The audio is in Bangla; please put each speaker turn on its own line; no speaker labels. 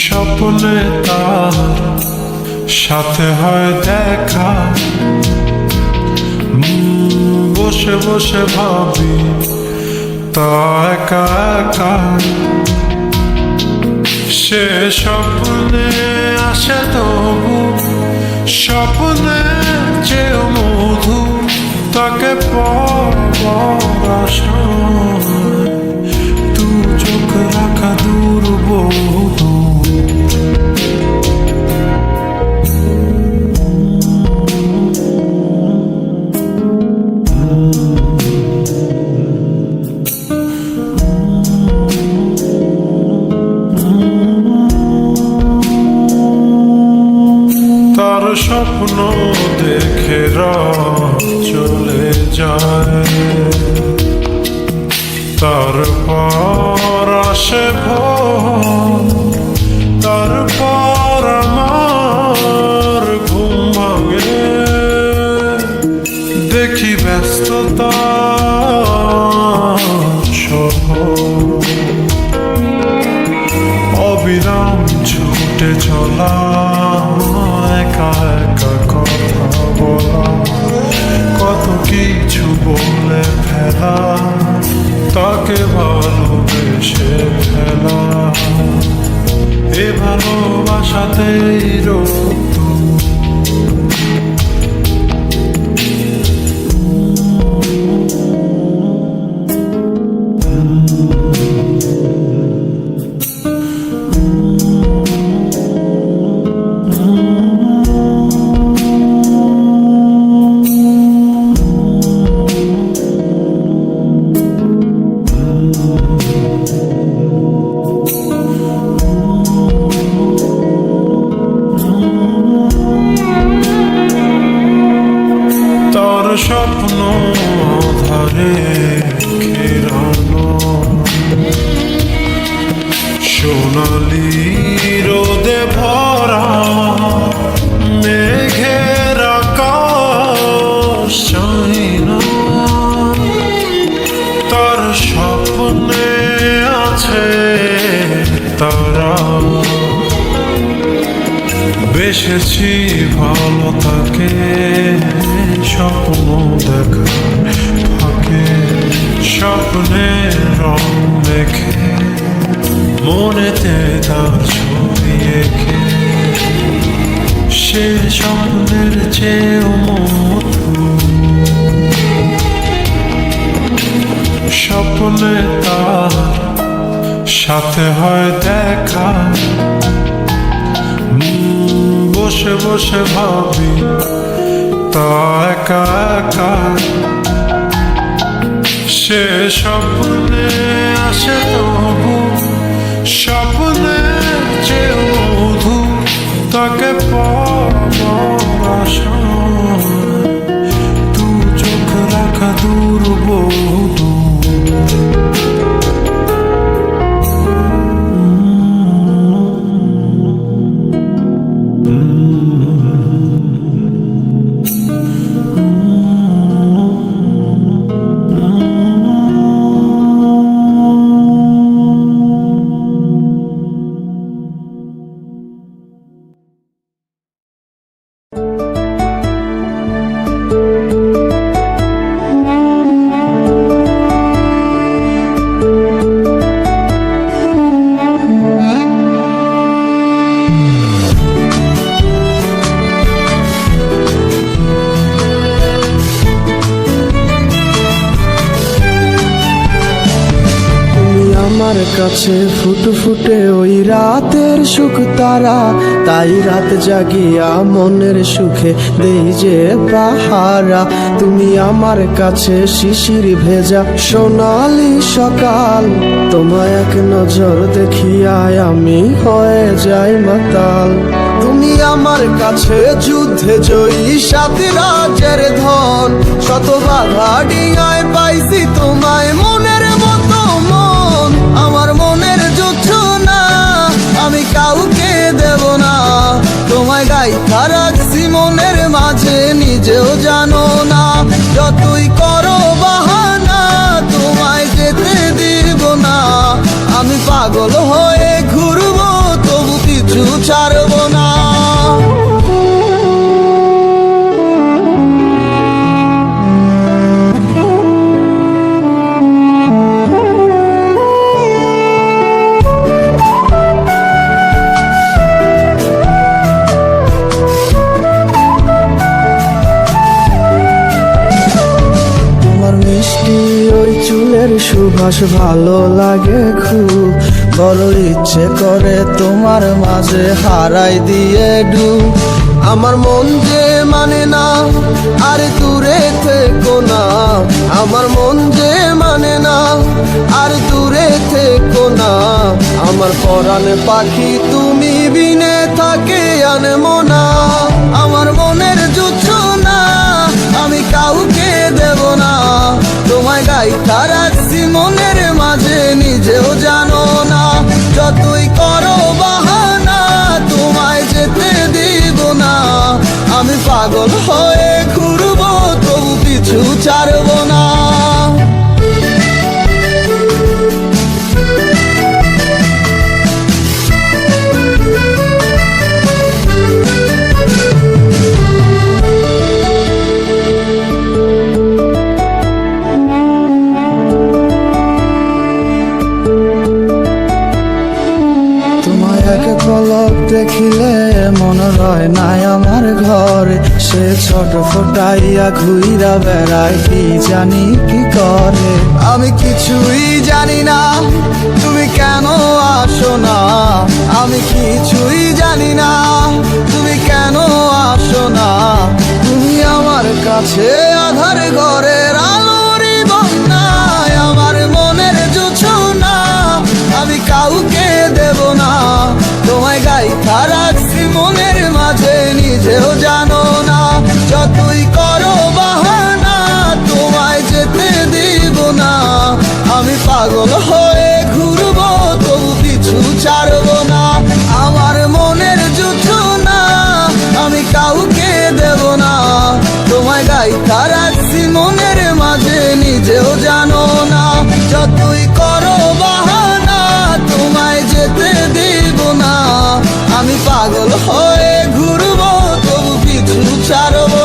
স্বপ্নে তার সাথে হয় দেখা, বসে বসে ভাবি তা একা একা। সে স্বপ্নে আসে তবু স্বপ্নে চেয়েও মধু, তাকে পাওয়ার আশায় তু চোখ রাখা দূর বহু। তার স্বপ্ন দেখে রাত চলে যায়, তারপর আসে ভোর, তারপর আমার ঘুম ভাঙে। দেখি ব্যস্ততা শহর, অবিরাম ছুটে চলা, একা একা কথা বলা, কত কিছু বলে ফেলা, তাকে ভালোবেসে ফেলা। এ ভালোবাসাতেই রক্ত স্বপ্ন ধরে ঘেরানো, সোনালি রোদে ভরা মেঘের আকাশ চাই না। তার স্বপ্নে আছে তারা, বেসেছি ভালো তাকে স্বপ্ন দেখার ফাঁকে। স্বপ্নে রং মেখে মনেতে তার ছবি এঁকে, সে স্বপ্নের চেয়েও মধু। স্বপ্নে তার সাথে হয় দেখা, বসে বসে ভাবি তা একা একা। সে স্বপ্নে আসে তবু স্বপ্নে চেয়েও মধু, তাকে পাওয়ার আশায় তু চোখ রাখা দূর বহু।
আমার কাছে ফুটফুটে ওই রাতের সুখ তারা, তাই রাত জাগিয়া মনের সুখে দেই যে পাহারা। তুমি আমার কাছে শিশির ভেজা সোনালি সকাল, তোমায় এক নজর দেখিয়া আমি হয়ে যাই মাতাল। তুমি আমার আমার কাছে যুদ্ধে জয়ী 7 রাজ্যের ধন, শত বাধা ডিঙায় পাইছি তোমায় মনের মতো মন। আমার মনের জোছনা আমি কাউকে দেব না, তোমায় গাইথা রাখছি মনের মাঝে নিজেও জানো না। যতই করো বাহানা তোমায় যেতে দিব না, আমি পাগল হয়ে ঘুরবো তবু কিছু ছাড়বো না। মিষ্টি ওই চুলের সুবাস ভালো লাগে খুব, বড় ইচ্ছে করে তোমার মাঝে হারাই দিয়ে ডুব। আমার মন যে মানে না আর দূরে থেকো না, আমার মন যে মানে না আর দূরে থেকো না। আমার পরাণে পাখি তুমি বিনে থাকে আনমো না, আমার মনের জোছনা আমি কাউকে দেব না, তোমায় গাইথা রাখছি মনের মাঝে নিজেও জানো না। যতই করো বাহানা তোমায় যেতে দিব না, আমি পাগল হয়ে ঘুরবো তবু পিছু ছাড়বো না। এক পলক দেখিলে মন রয় নাই আমার ঘরে, সে ছোট ফোটাইয়া ঘুইরা বেড়ায় কি জানি কি করে। আমি কিছুই জানি না তুমি কেন আসো না, আমি কিছুই জানি না তুমি কেন আসো না। তুমি আমার কাছে আধার ঘরের আলোরই বন্যায়, আমার মনের জোছনা আমি কাউকে দেব না, তোমায় গাইথা রাখছি মনের মাঝে নিজেও জানো না। যতই করো বাহানা তোমায় যেতে দিব না, আমি পাগল হয়ে ঘুরবো তবু পিছু ছাড়বো না। আমার মনের জোছনা আমি কাউকে দেব না, তোমায় গাইথা রাখছি মনের মাঝে নিজেও জানো না। যতই করো বাহানা তোমায় যেতে দিব না, আমি পাগল হয়ে ঘুরবো তবু পিছু ছাড়বো